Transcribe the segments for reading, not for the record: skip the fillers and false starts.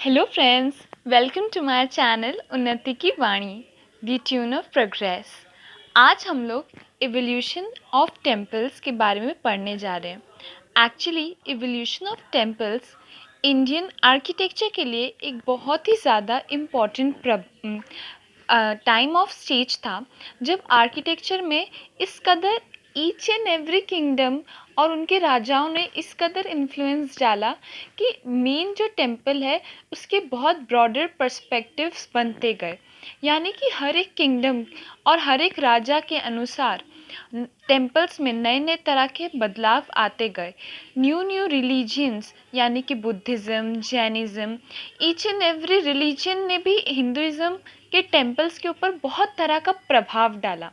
Hello friends, welcome to my channel उन्नति की वाणी the tune of progress. आज हम लोग एवोल्यूशन ऑफ टेम्पल्स के बारे में पढ़ने जा रहे हैं। Actually evolution of temples Indian architecture के लिए एक बहुत ही ज़्यादा इम्पॉर्टेंट टाइम ऑफ स्टेज था, जब आर्किटेक्चर में इस कदर ईच एंड एवरी किंगडम और उनके राजाओं ने इस कदर इन्फ्लुएंस डाला कि मेन जो टेम्पल है उसके बहुत ब्रॉडर पर्सपेक्टिव्स बनते गए। यानी कि हर एक किंगडम और हर एक राजा के अनुसार टेम्पल्स में नए नए तरह के बदलाव आते गए। न्यू रिलीजियंस यानी कि Buddhism, Jainism, each and every religion ने भी हिंदुइज़्म के टेम्पल्स के ऊपर बहुत तरह का प्रभाव डाला।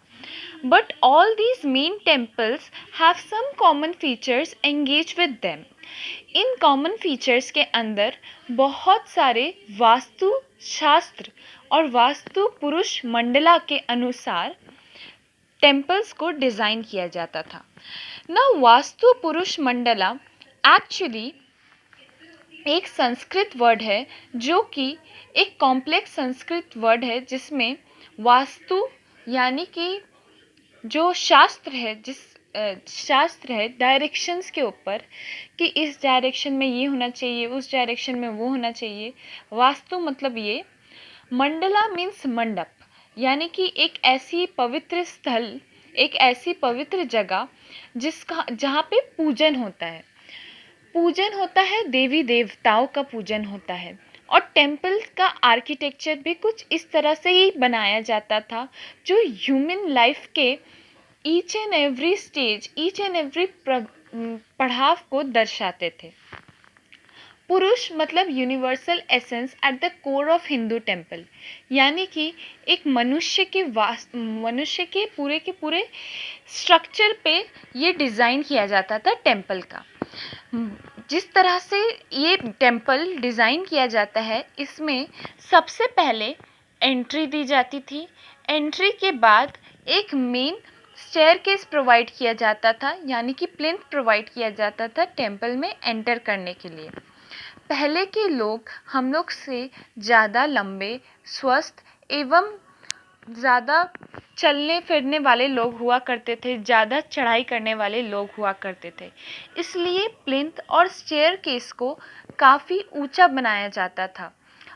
But all these main temples have some common features engage with them. इन कॉमन फीचर्स के अंदर बहुत सारे वास्तु शास्त्र और वास्तु पुरुष मंडला के अनुसार टेम्पल्स को डिज़ाइन किया जाता था। ना वास्तु पुरुष मंडला एक्चुअली एक संस्कृत वर्ड है, जो कि एक कॉम्प्लेक्स संस्कृत वर्ड है, जिसमें वास्तु यानी कि जो शास्त्र है, शास्त्र है डायरेक्शंस के ऊपर कि इस डायरेक्शन में ये होना चाहिए, उस डायरेक्शन में वो होना चाहिए। वास्तु मतलब ये। मंडला मीन्स मंडप, यानी कि एक ऐसी पवित्र स्थल, एक ऐसी पवित्र जगह जहाँ पे पूजन होता है, देवी देवताओं का पूजन होता है। और टेम्पल का आर्किटेक्चर भी कुछ इस तरह से ही बनाया जाता था, जो ह्यूमन लाइफ के each and every stage, each and every पड़ाव को दर्शाते थे। पुरुष मतलब universal essence at the core of Hindu temple, यानी कि एक मनुष्य के पूरे के पूरे स्ट्रक्चर पे ये डिज़ाइन किया जाता था टेम्पल का। जिस तरह से ये टेम्पल डिज़ाइन किया जाता है, इसमें सबसे पहले एंट्री दी जाती थी। एंट्री के बाद एक मेन स्टेयरकेस प्रोवाइड किया जाता था, यानी कि प्लिंथ प्रोवाइड किया जाता था टेम्पल में एंटर करने के लिए। पहले के लोग हम लोग से ज़्यादा लंबे, स्वस्थ एवं ज़्यादा चलने फिरने वाले लोग हुआ करते थे, ज़्यादा चढ़ाई करने वाले लोग हुआ करते थे। इसलिए प्लिंथ और स्टेयरकेस को काफ़ी ऊंचा बनाया जाता था।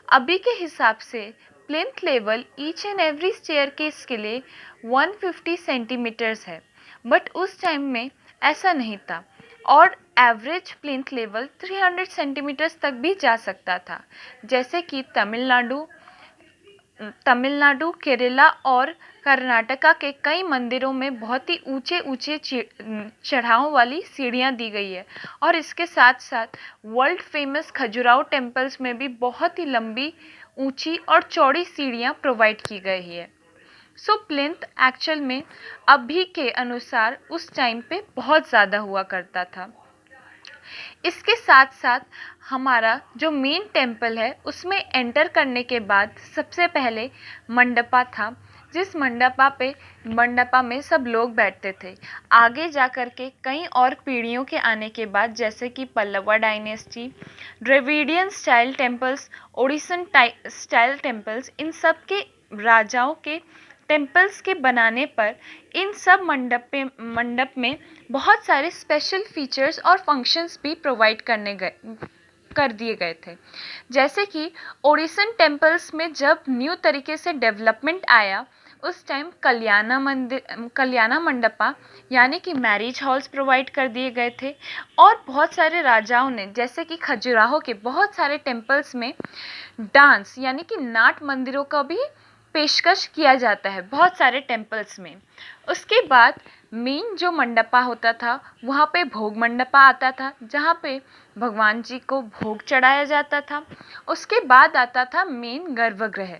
अभी के हिसाब से plinth level each and every staircase के लिए 150 सेंटीमीटर्स है, बट उस टाइम में ऐसा नहीं था और एवरेज प्लिंथ लेवल 300 सेंटीमीटर्स तक भी जा सकता था। जैसे कि तमिलनाडु, केरला और कर्नाटका के कई मंदिरों में बहुत ही ऊंचे चढ़ाव वाली सीढ़ियां दी गई है, और इसके साथ साथ वर्ल्ड फेमस खजुराहो टेम्पल्स में भी बहुत ही लंबी, ऊंची और चौड़ी सीढ़ियां प्रोवाइड की गई है। सो प्लिंथ एक्चुअल में अभी के अनुसार उस टाइम पे बहुत ज़्यादा हुआ करता था। इसके साथ साथ हमारा जो मेन टेम्पल है, उसमें एंटर करने के बाद सबसे पहले मंडपा था, जिस मंडपा में सब लोग बैठते थे। आगे जा कर के कई और पीढ़ियों के आने के बाद, जैसे कि Pallava dynasty, Dravidian style temples, Odishan style temples, इन सब के राजाओं के टेम्पल्स के बनाने पर इन सब मंडप में बहुत सारे स्पेशल फीचर्स और फंक्शंस भी प्रोवाइड कर दिए गए थे। जैसे कि ओडिसन टेम्पल्स में जब न्यू तरीके से डेवलपमेंट आया, उस टाइम कल्याणा मंडपा यानी कि मैरिज हॉल्स प्रोवाइड कर दिए गए थे। और बहुत सारे राजाओं ने, जैसे कि खजुराहो के बहुत सारे टेम्पल्स में डांस यानी कि नाट मंदिरों का भी पेशकश किया जाता है बहुत सारे टेम्पल्स में। उसके बाद मेन जो मंडपा होता था, वहाँ पे भोग मंडपा आता था, जहाँ पे भगवान जी को भोग चढ़ाया जाता था। उसके बाद आता था मेन गर्भगृह।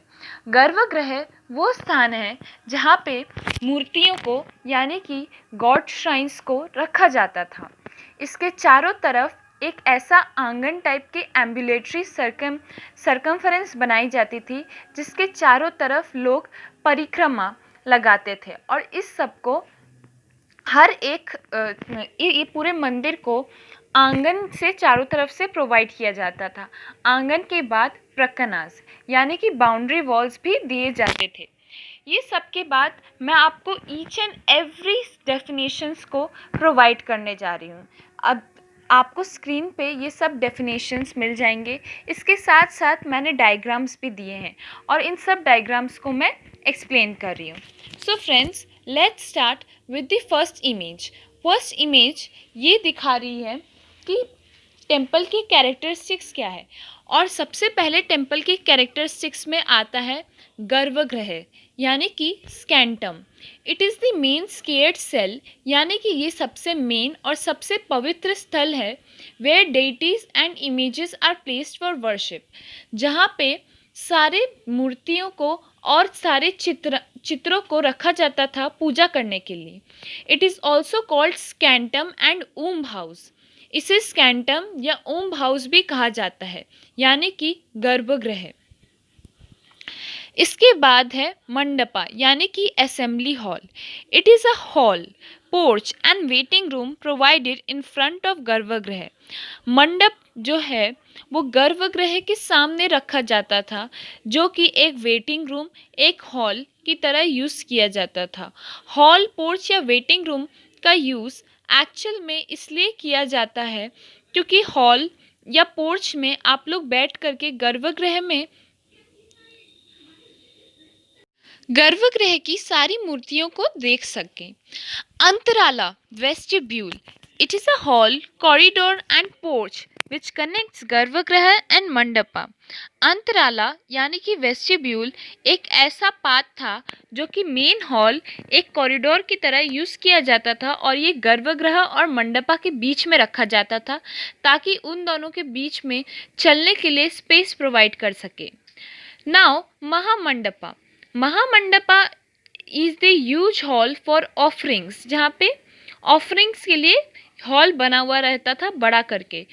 गर्भगृह वो स्थान है जहाँ पे मूर्तियों को यानी कि गॉड श्राइन्स को रखा जाता था। इसके चारों तरफ एक ऐसा आंगन टाइप के एम्बुलेटरी सर्कमफरेंस बनाई जाती थी, जिसके चारों तरफ लोग परिक्रमा लगाते थे, और इस सब को हर एक ये पूरे मंदिर को आंगन से चारों तरफ से प्रोवाइड किया जाता था। आंगन के बाद प्रकनास यानी कि बाउंड्री वॉल्स भी दिए जाते थे। ये सब के बाद मैं आपको ईच एंड एवरी डेफिनेशंस को प्रोवाइड करने जा रही हूँ। अब आपको स्क्रीन पे ये सब डेफिनेशंस मिल जाएंगे। इसके साथ साथ मैंने डायग्राम्स भी दिए हैं और इन सब डायग्राम्स को मैं एक्सप्लेन कर रही हूँ। So friends, let's start with the first image. First image ये दिखा रही है कि टेम्पल की कैरेक्टरिस्टिक्स क्या है। और सबसे पहले टेम्पल की कैरेक्टरिस्टिक्स में आता है गर्भगृह यानी कि sanctum. It is the main sacred cell यानी कि ये सबसे मेन और सबसे पवित्र स्थल है where deities and images are placed for worship, जहाँ पे सारे मूर्तियों को और सारे चित्रों को रखा जाता था पूजा करने के लिए। It is also called sanctum and womb house. इसे स्कैंटम या ऊम्ब हाउस भी कहा जाता है यानी कि गर्भगृह। इसके बाद है मंडपा यानी कि assembly hall. It is a hall, porch and waiting room provided in front of गर्भगृह। मंडप जो है वो गर्भगृह के सामने रखा जाता था, जो कि एक वेटिंग रूम, एक हॉल की तरह यूज़ किया जाता था। हॉल, पोर्च या वेटिंग रूम का यूज़ एक्चुअल में इसलिए किया जाता है क्योंकि हॉल या पोर्च में आप लोग बैठ करके गर्भगृह की सारी मूर्तियों को देख सकें। Antarala vestibule. It is a hall, corridor and porch which connects garbhagriha and mandapa. Antarala यानी कि वेस्टिब्यूल एक ऐसा पाथ था जो कि मेन हॉल, एक कॉरिडोर की तरह यूज़ किया जाता था और ये गर्भगृह और मंडपा के बीच में रखा जाता था ताकि उन दोनों के बीच में चलने के लिए स्पेस प्रोवाइड कर सके। Now mahamandapa. Mahamandapa is the huge hall for offerings, जहाँ पे ऑफरिंग्स के लिए हॉल बना हुआ रहता था बड़ा करके।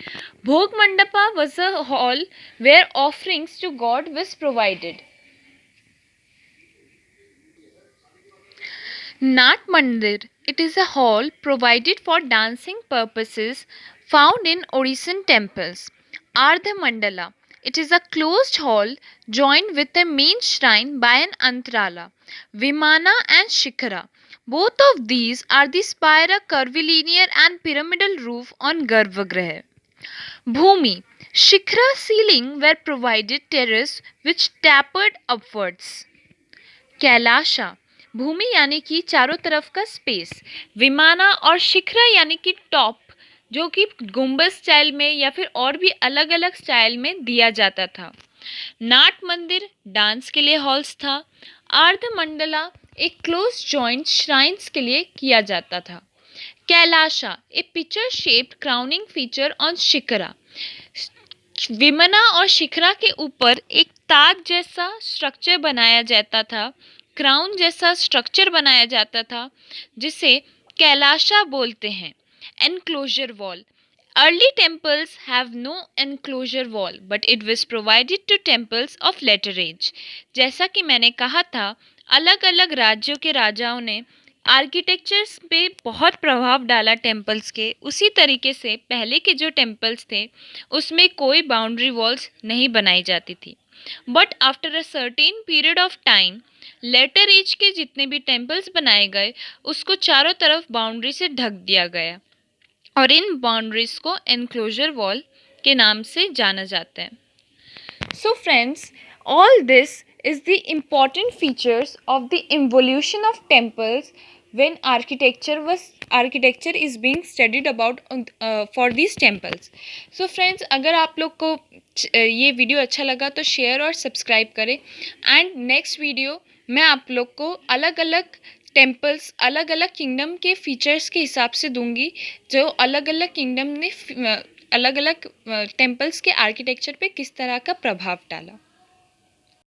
Bhog mandapa was a hall where offerings to god was provided. Nat Mandir. It is a hall provided for dancing purposes found in Orisian temples. Ardha Mandala. It is a closed hall joined with a main shrine by an antarala. Vimana and Shikhara. Both of these are the spire, curvilinear and pyramidal roof on Garbhagriha. Bhumi. Shikhara ceiling were provided terrace which tapered upwards. Kailasha. भूमि यानी कि चारों तरफ का space. विमाना और शिखरा यानी कि top, जो कि गुंबद स्टाइल में या फिर और भी अलग अलग स्टाइल में दिया जाता था। नाट मंदिर डांस के लिए हॉल्स था। अर्ध मंडला एक क्लोज जॉइंट श्राइन्स के लिए किया जाता था। Kailasha a pitcher shaped crowning feature on shikhara. Vimana और शिखरा के ऊपर एक ताज जैसा स्ट्रक्चर बनाया जाता था, क्राउन जैसा स्ट्रक्चर बनाया जाता था, जिसे कैलाशा बोलते हैं। Enclosure wall. Early temples have no enclosure wall but it was provided to temples of later age. जैसा कि मैंने कहा था, अलग अलग राज्यों के राजाओं ने आर्किटेक्चर्स पे बहुत प्रभाव डाला टेम्पल्स के। उसी तरीके से पहले के जो टेम्पल्स थे उसमें कोई बाउंड्री वॉल्स नहीं बनाई जाती थी। But after a certain period of time later age के जितने भी टेम्पल्स बनाए गए उसको चारों तरफ बाउंड्री से ढक दिया गया और इन बाउंड्रीज को एनक्लोजर वॉल के नाम से जाना जाता है। So friends, all this is the important features of the evolution of temples when architecture is being studied about for these temples. So friends, अगर आप लोग को ये वीडियो अच्छा लगा तो शेयर और सब्सक्राइब करें एंड नेक्स्ट वीडियो मैं आप लोग को अलग अलग टेम्पल्स, अलग अलग किंगडम के फीचर्स के हिसाब से दूंगी जो अलग अलग किंगडम ने अलग अलग टेम्पल्स के आर्किटेक्चर पे किस तरह का प्रभाव डाला।